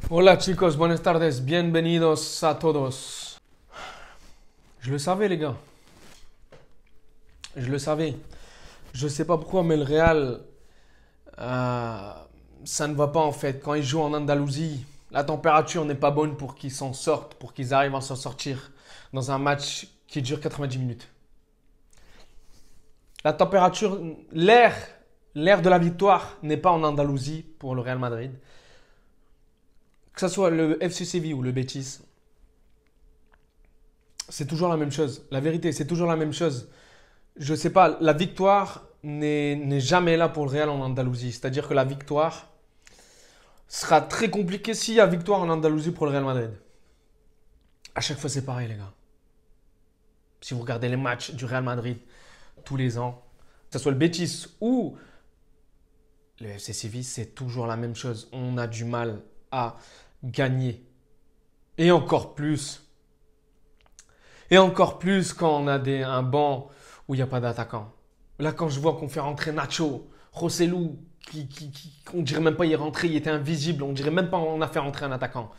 Hola chicos, buenas tardes, bienvenidos a todos. Je le savais les gars, je le savais. Je sais pas pourquoi, mais le Real, euh, ça ne va pas en fait. Quand ils jouent en Andalousie, la température n'est pas bonne pour qu'ils s'en sortent, pour qu'ils arrivent à s'en sortir dans un match qui dure 90 minutes. La température, l'air de la victoire n'est pas en Andalousie pour le Real Madrid. Que ce soit le FC Séville ou le Betis, c'est toujours la même chose. La vérité, c'est toujours la même chose. Je sais pas, la victoire n'est jamais là pour le Real en Andalousie. C'est-à-dire que la victoire sera très compliquée s'il y a victoire en Andalousie pour le Real Madrid. À chaque fois, c'est pareil, les gars. Si vous regardez les matchs du Real Madrid tous les ans, que ce soit le Betis ou le FC Séville, c'est toujours la même chose. On a du mal à gagner. Et encore plus. Et encore plus quand on a un banc où il n'y a pas d'attaquant. Là, quand je vois qu'on fait rentrer Nacho, Rossellou, on dirait même pas il est rentré, il était invisible, on dirait même pas on a fait rentrer un attaquant.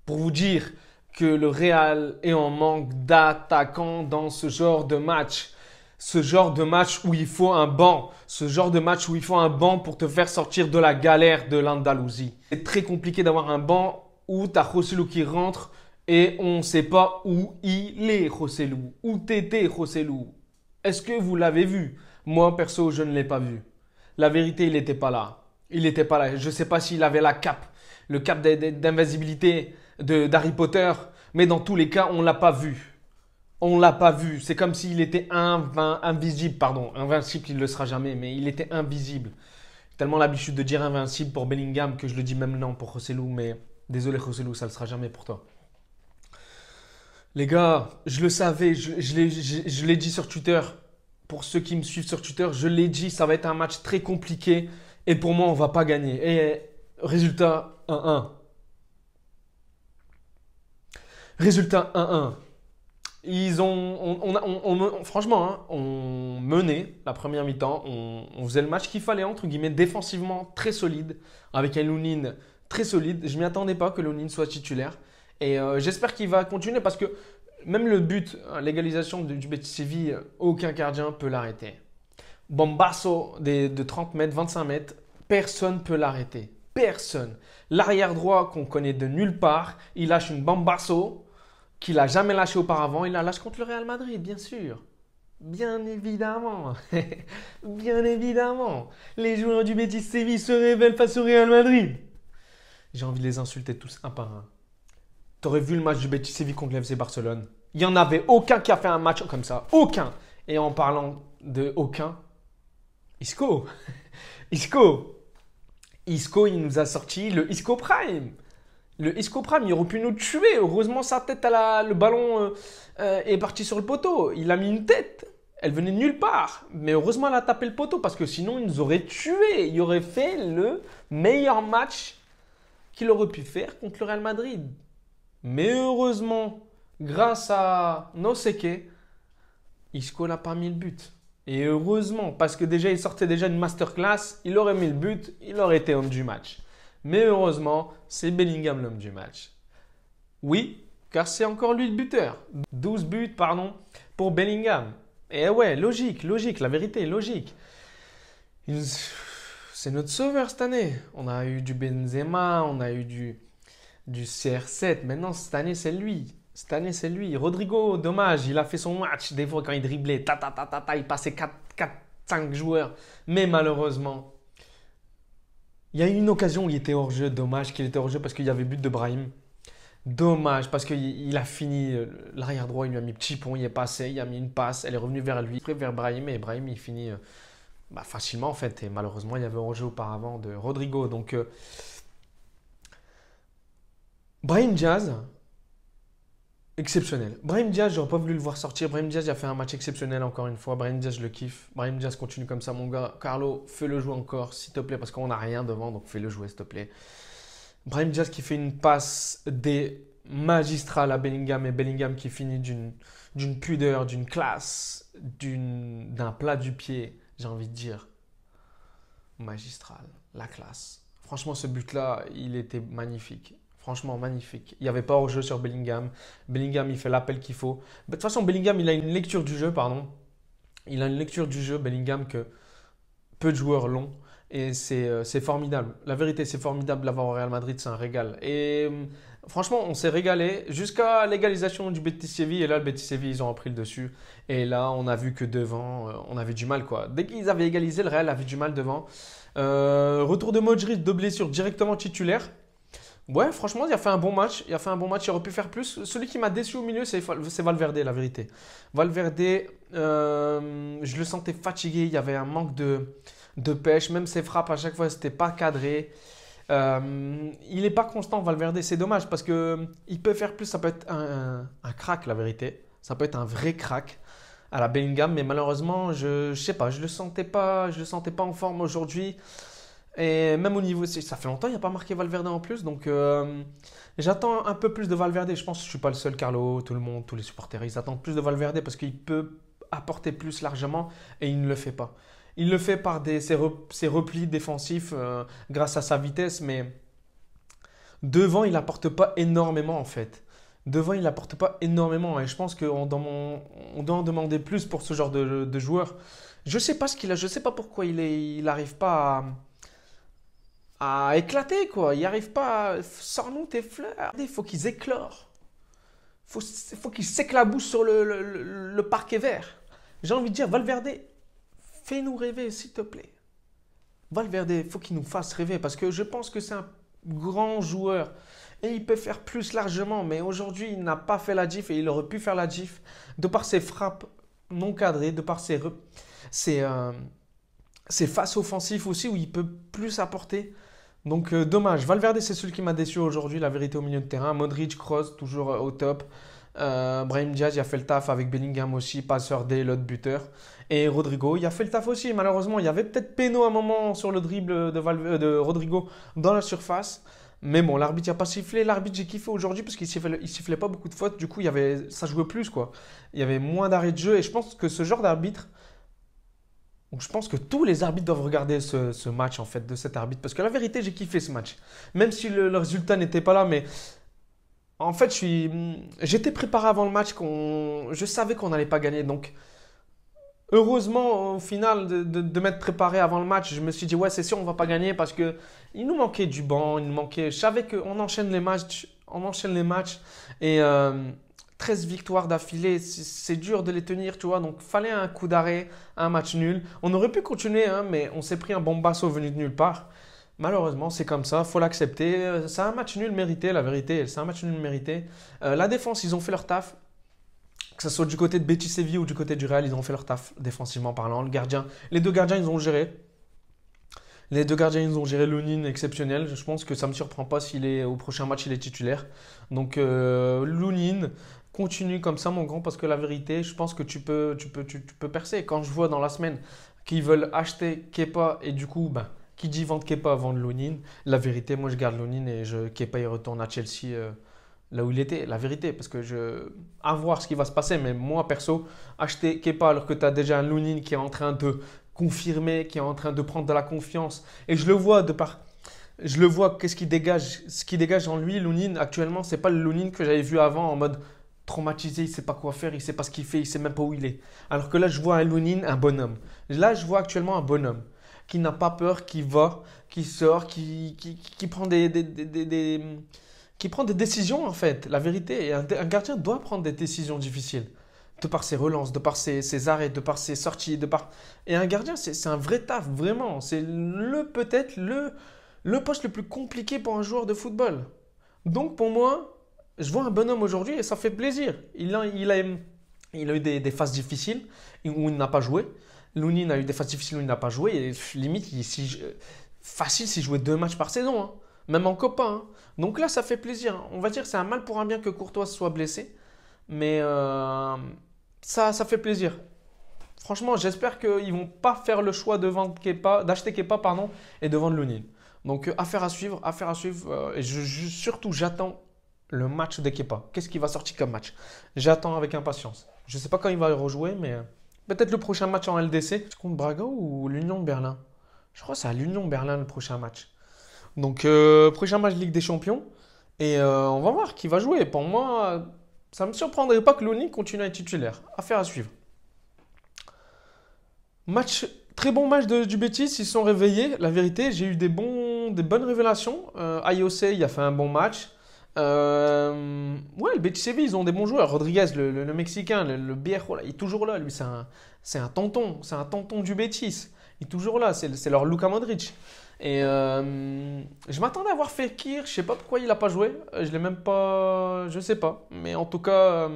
Pour vous dire que le Real est en manque d'attaquants dans ce genre de match. Ce genre de match où il faut un banc. Ce genre de match où il faut un banc pour te faire sortir de la galère de l'Andalousie. C'est très compliqué d'avoir un banc où tu as Rossellou qui rentre et on ne sait pas où il est, Rossellou. Où t'étais, Rossellou? Est-ce que vous l'avez vu? Moi, perso, je ne l'ai pas vu. La vérité, il n'était pas là. Il n'était pas là. Je ne sais pas s'il avait la cape, le cap d'invisibilité d'Harry Potter, mais dans tous les cas, on ne l'a pas vu. On ne l'a pas vu. C'est comme s'il était invisible, pardon. Invincible, il ne le sera jamais, mais il était invisible. J'ai tellement l'habitude de dire invincible pour Bellingham que je le dis même non pour Rossellou, mais désolé Rossellou, ça ne le sera jamais pour toi. Les gars, je le savais, je l'ai dit sur Twitter. Pour ceux qui me suivent sur Twitter, je l'ai dit, ça va être un match très compliqué. Et pour moi, on va pas gagner. Et résultat 1-1. Résultat 1-1. Ils ont, franchement, hein, on menait la première mi-temps. On faisait le match qu'il fallait, entre guillemets, défensivement très solide, avec un Lounine très solide. Je m'y attendais pas que Lounine soit titulaire. Et j'espère qu'il va continuer parce que même le but, hein, l'égalisation du Betis Séville, aucun gardien peut l'arrêter. Bombasso de 30 mètres, 25 mètres, personne ne peut l'arrêter. Personne. L'arrière droit qu'on connaît de nulle part, il lâche une Bombasso qu'il n'a jamais lâché auparavant. Il la lâche contre le Real Madrid, bien sûr. Bien évidemment. Bien évidemment. Les joueurs du Betis Séville se révèlent face au Real Madrid. J'ai envie de les insulter tous un par un. T'aurais vu le match du Betis Séville contre l'FC Barcelone? Il n'y en avait aucun qui a fait un match comme ça. Aucun. Et en parlant de aucun, Isco. Isco. Isco, il nous a sorti le Isco Prime. Le Isco Prime, il aurait pu nous tuer. Heureusement, sa tête, le ballon est parti sur le poteau. Il a mis une tête. Elle venait de nulle part. Mais heureusement, elle a tapé le poteau parce que sinon, il nous aurait tués. Il aurait fait le meilleur match qu'il aurait pu faire contre le Real Madrid. Mais heureusement, grâce à Noseke, Isco n'a pas mis le but. Et heureusement, parce que déjà, il sortait déjà d'une masterclass, il aurait mis le but, il aurait été homme du match. Mais heureusement, c'est Bellingham l'homme du match. Oui, car c'est encore lui le buteur. 12 buts, pardon, pour Bellingham. Et ouais, logique, logique, la vérité, logique. C'est notre sauveur cette année. On a eu du Benzema, on a eu du CR7. Maintenant, cette année, c'est lui. Cette année, c'est lui. Rodrigo, dommage, il a fait son match. Des fois, quand il driblait, il passait 4, 5 joueurs. Mais malheureusement, il y a eu une occasion où il était hors jeu. Dommage qu'il était hors jeu parce qu'il y avait but de Brahim. Dommage parce qu'il a fini l'arrière droit. Il lui a mis petit pont, il est passé, il a mis une passe. Elle est revenue vers lui, vers Brahim. Et Brahim, il finit facilement en fait. Et malheureusement, il y avait hors jeu auparavant de Rodrigo. Donc, Brahim Diaz. Exceptionnel. Brahim Diaz, j'aurais pas voulu le voir sortir. Brahim Diaz, il a fait un match exceptionnel encore une fois. Brahim Diaz, je le kiffe. Brahim Diaz, continue comme ça, mon gars. Carlo, fais-le jouer encore, s'il te plaît, parce qu'on n'a rien devant, donc fais-le jouer, s'il te plaît. Brahim Diaz qui fait une passe des magistrales à Bellingham et Bellingham qui finit d'une pudeur, d'une classe, d'un plat du pied, j'ai envie de dire. Magistral, la classe. Franchement, ce but-là, il était magnifique. Franchement, magnifique. Il n'y avait pas hors-jeu sur Bellingham. Bellingham, il fait l'appel qu'il faut. De toute façon, Bellingham, il a une lecture du jeu, pardon. Il a une lecture du jeu, Bellingham, que peu de joueurs l'ont. Et c'est formidable. La vérité, c'est formidable de l'avoir au Real Madrid, c'est un régal. Et franchement, on s'est régalé jusqu'à l'égalisation du Betis Séville. Et là, le Betis Séville, ils ont repris le dessus. Et là, on a vu que devant, on avait du mal, quoi. Dès qu'ils avaient égalisé, le Real avait du mal devant. Retour de Modric, de blessure directement titulaire. Ouais, franchement, il a fait un bon match. Il a fait un bon match. Il aurait pu faire plus. Celui qui m'a déçu au milieu, c'est Valverde, la vérité. Valverde, je le sentais fatigué. Il y avait un manque de pêche. Même ses frappes, à chaque fois, c'était pas cadré. Il n'est pas constant, Valverde. C'est dommage parce que il peut faire plus. Ça peut être un crack, la vérité. Ça peut être un vrai crack à la Bellingham. Mais malheureusement, je sais pas. Je le sentais pas en forme aujourd'hui. Et même au niveau, ça fait longtemps qu'il n'a pas marqué Valverde en plus, donc j'attends un peu plus de Valverde. Je pense que je ne suis pas le seul, Carlo, tout le monde, tous les supporters, ils attendent plus de Valverde parce qu'il peut apporter plus largement et il ne le fait pas. Il le fait par ses replis défensifs grâce à sa vitesse, mais devant, il n'apporte pas énormément en fait. Devant, il n'apporte pas énormément et je pense on doit en demander plus pour ce genre de joueur. Je ne sais pas ce qu'il a, je ne sais pas pourquoi il n'arrive pas à éclater, quoi. Il n'y arrive pas. Sors-nous tes fleurs. Il faut qu'ils éclorent. Faut qu'ils s'éclaboussent sur le parquet vert. J'ai envie de dire, Valverde, fais-nous rêver, s'il te plaît. Valverde, il faut qu'il nous fasse rêver parce que je pense que c'est un grand joueur et il peut faire plus largement. Mais aujourd'hui, il n'a pas fait la diff et il aurait pu faire la diff de par ses frappes non cadrées, de par ses, euh, ses faces offensives aussi où il peut plus apporter. Donc dommage. Valverde, c'est celui qui m'a déçu aujourd'hui, la vérité au milieu de terrain. Modric, Kroos, toujours au top. Brahim Diaz, il a fait le taf avec Bellingham aussi, passeur D, l'autre buteur. Et Rodrigo, il a fait le taf aussi. Malheureusement, il y avait peut-être péno à un moment sur le dribble de Rodrigo dans la surface. Mais bon, l'arbitre n'a pas sifflé. L'arbitre, j'ai kiffé aujourd'hui parce qu'il sifflait pas beaucoup de fautes. Du coup, ça jouait plus, quoi. Il y avait moins d'arrêts de jeu. Et je pense que ce genre d'arbitre, donc je pense que tous les arbitres doivent regarder ce match en fait de cet arbitre parce que la vérité j'ai kiffé ce match. Même si le résultat n'était pas là, mais en fait j'étais préparé avant le match je savais qu'on n'allait pas gagner. Donc heureusement au final de m'être préparé avant le match, je me suis dit ouais c'est sûr on va pas gagner parce que il nous manquait du banc, je savais qu'on enchaîne les matchs et 13 victoires d'affilée, c'est dur de les tenir, tu vois. Donc, fallait un coup d'arrêt, un match nul. On aurait pu continuer, hein, mais on s'est pris un bombasso venu de nulle part. Malheureusement, c'est comme ça, faut l'accepter. C'est un match nul mérité, la vérité. C'est un match nul mérité. La défense, ils ont fait leur taf. Que ce soit du côté de Betis Séville ou du côté du Real, ils ont fait leur taf, défensivement parlant. Les deux gardiens, ils ont géré. Les deux gardiens, ils ont géré Lunin exceptionnel. Je pense que ça ne me surprend pas s'il est au prochain match, il est titulaire. Donc, Lunin, continue comme ça, mon grand, parce que la vérité, je pense que tu peux percer. Quand je vois dans la semaine qu'ils veulent acheter Kepa et du coup, ben, qui dit vendre Kepa, vendre Lunin, la vérité, moi je garde Lunin et Kepa il retourne à Chelsea là où il était. La vérité, parce que à voir ce qui va se passer, mais moi perso, acheter Kepa alors que tu as déjà un Lunin qui est en train de confirmer, qui est en train de prendre de la confiance et je le vois, qu'est-ce qu'il dégage, ce qui dégage en lui, Lunin actuellement, c'est pas le Lunin que j'avais vu avant en mode traumatisé, il sait pas quoi faire, il sait pas ce qu'il fait, il sait même pas où il est. Alors que là, je vois un Lunin, un bonhomme. Là, je vois actuellement un bonhomme qui n'a pas peur, qui va, qui sort, qui prend qui prend des décisions en fait. La vérité, et un gardien doit prendre des décisions difficiles. De par ses relances, de par ses arrêts, de par ses sorties, Et un gardien, c'est un vrai taf, vraiment. C'est peut-être le poste le plus compliqué pour un joueur de football. Donc pour moi, je vois un bonhomme aujourd'hui et ça fait plaisir. Il a eu des phases difficiles où il n'a pas joué. Lunin a eu des phases difficiles où il n'a pas joué. Et limite, facile s'il jouait 2 matchs par saison, hein. Même en Copa, hein. Donc là, ça fait plaisir. On va dire que c'est un mal pour un bien que Courtois soit blessé. Mais ça fait plaisir. Franchement, j'espère qu'ils ne vont pas faire le choix d'acheter Kepa pardon, et de vendre Lunin. Donc, affaire à suivre, affaire à suivre. Et surtout, j'attends le match de Kepa. Qu'est-ce qui va sortir comme match? J'attends avec impatience. Je ne sais pas quand il va rejouer, mais peut-être le prochain match en LDC. C'est contre Braga ou l'Union de Berlin? Je crois que c'est à l'Union de Berlin le prochain match. Donc, prochain match Ligue des Champions. Et on va voir qui va jouer. Pour moi, ça ne me surprendrait pas que Loni continue à être titulaire. Affaire à suivre. Très bon match du Betis, ils se sont réveillés. La vérité, j'ai eu des bonnes révélations. IOC, il a fait un bon match. Ouais, le Betis Séville, ils ont des bons joueurs. Rodriguez, le Mexicain, le Viejo, là, il est toujours là. Lui, c'est un tonton. C'est un tonton du Betis. Il est toujours là. C'est leur Luka Modric. Et je m'attendais à voir Fekir. Je sais pas pourquoi il n'a pas joué. Je l'ai même pas. Je sais pas. Mais en tout cas.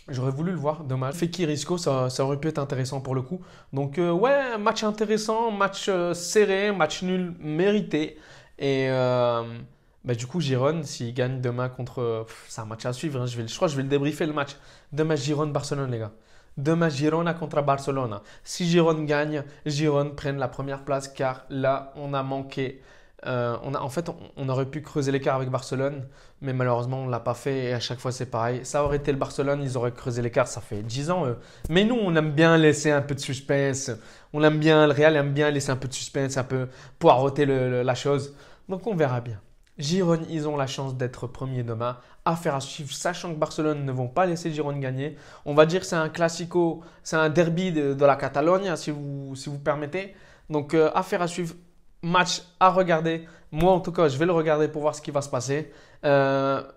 J'aurais voulu le voir, dommage. Fekir Isco, ça aurait pu être intéressant pour le coup. Donc ouais, match intéressant, match serré, match nul mérité. Et bah, du coup, Giron, s'il gagne demain contre... c'est un match à suivre, hein, je crois que je vais le débriefer le match. Demain, Giron-Barcelone, les gars. Demain, Girona contre Barcelone. Si Giron gagne, Giron prenne la première place car là, on a manqué. En fait, on aurait pu creuser l'écart avec Barcelone, mais malheureusement, on ne l'a pas fait et à chaque fois, c'est pareil. Ça aurait été le Barcelone, ils auraient creusé l'écart, ça fait 10 ans. Mais nous, on aime bien laisser un peu de suspense. On aime bien, le Real aime bien laisser un peu de suspense, un peu poireauter la chose. Donc, on verra bien. Girone, ils ont la chance d'être premiers demain. Affaire à suivre, sachant que Barcelone ne vont pas laisser Girone gagner. On va dire que c'est un classico, c'est un derby de la Catalogne, si vous permettez. Donc, affaire à suivre. Match à regarder. Moi, en tout cas, je vais le regarder pour voir ce qui va se passer.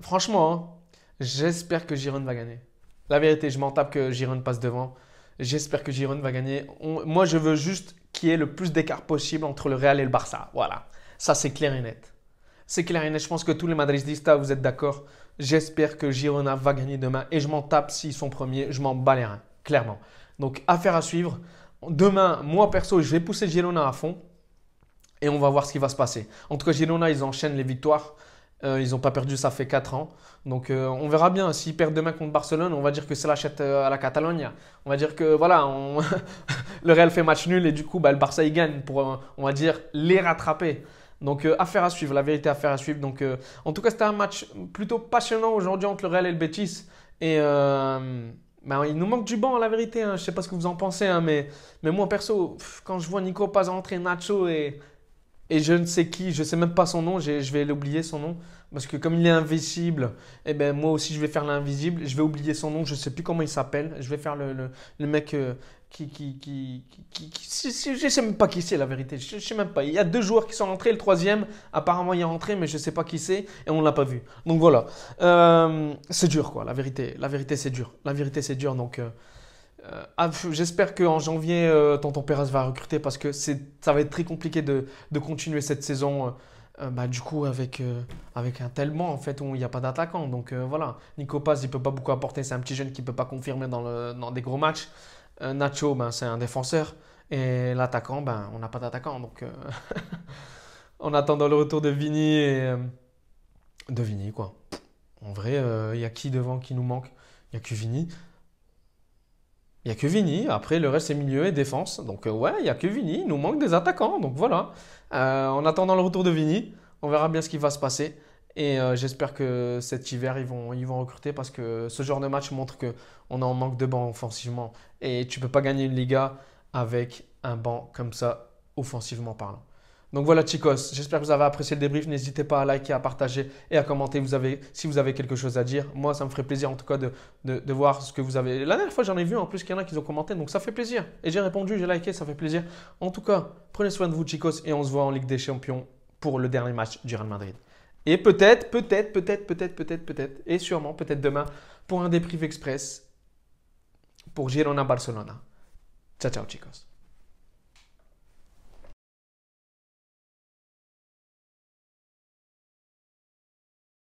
Franchement, hein, j'espère que Girone va gagner. La vérité, je m'en tape que Girone passe devant. J'espère que Girone va gagner. Moi, je veux juste qu'il y ait le plus d'écart possible entre le Real et le Barça. Voilà. Ça, c'est clair et net. C'est clair et net. Je pense que tous les Madridistas, vous êtes d'accord. J'espère que Girona va gagner demain. Et je m'en tape s'ils sont premiers. Je m'en bats les reins. Clairement. Donc, affaire à suivre. Demain, moi, perso, je vais pousser Girona à fond. Et on va voir ce qui va se passer. En tout cas, Girona, ils enchaînent les victoires. Ils n'ont pas perdu, ça fait 4 ans. Donc, on verra bien. S'ils perdent demain contre Barcelone, on va dire que c'est l'achète à la Catalogne. On va dire que voilà, le Real fait match nul et du coup, bah, le Barça, il gagne pour, on va dire, les rattraper. Donc, affaire à suivre. La vérité, affaire à suivre. Donc, en tout cas, c'était un match plutôt passionnant aujourd'hui entre le Real et le Betis. Et ben, il nous manque du banc, la vérité. Hein. Je ne sais pas ce que vous en pensez, hein, mais moi, perso, quand je vois Nico pas rentrer, Nacho et je ne sais qui, je ne sais même pas son nom, je vais l'oublier son nom. Parce que comme il est invisible, eh ben moi aussi je vais faire l'invisible. Je vais oublier son nom, je ne sais plus comment il s'appelle. Je vais faire le mec je ne sais même pas qui c'est la vérité. Je ne sais même pas. Il y a 2 joueurs qui sont rentrés, le troisième apparemment il est rentré, mais je ne sais pas qui c'est et on ne l'a pas vu. Donc voilà. C'est dur quoi, la vérité. La vérité c'est dur. La vérité c'est dur donc... j'espère qu'en janvier, Tonton Perez va recruter parce que ça va être très compliqué de continuer cette saison bah, du coup avec un tel banc en fait où il n'y a pas d'attaquant. Donc voilà, Nico Paz il ne peut pas beaucoup apporter, c'est un petit jeune qui ne peut pas confirmer dans des gros matchs. Nacho, ben, c'est un défenseur et l'attaquant, ben, on n'a pas d'attaquant. Donc en attendant le retour de Vini de Vini quoi. En vrai, il y a qui devant qui nous manque? Il n'y a que Vini. Il n'y a que Vini, après le reste c'est milieu et défense. Donc ouais, il n'y a que Vini, il nous manque des attaquants. Donc voilà, en attendant le retour de Vini, on verra bien ce qui va se passer. Et j'espère que cet hiver ils vont recruter parce que ce genre de match montre qu'on est en manque de banc offensivement. Et tu ne peux pas gagner une Liga avec un banc comme ça, offensivement parlant. Donc voilà, chicos, j'espère que vous avez apprécié le débrief. N'hésitez pas à liker, à partager et à commenter si vous avez quelque chose à dire. Moi, ça me ferait plaisir en tout cas de voir ce que vous avez. La dernière fois, j'en ai vu en plus qu'il y en a qui ont commenté, donc ça fait plaisir. Et j'ai répondu, j'ai liké, ça fait plaisir. En tout cas, prenez soin de vous, chicos, et on se voit en Ligue des Champions pour le dernier match du Real Madrid. Et peut-être, et sûrement peut-être demain pour un débrief express pour Girona-Barcelona. Ciao, ciao, chicos.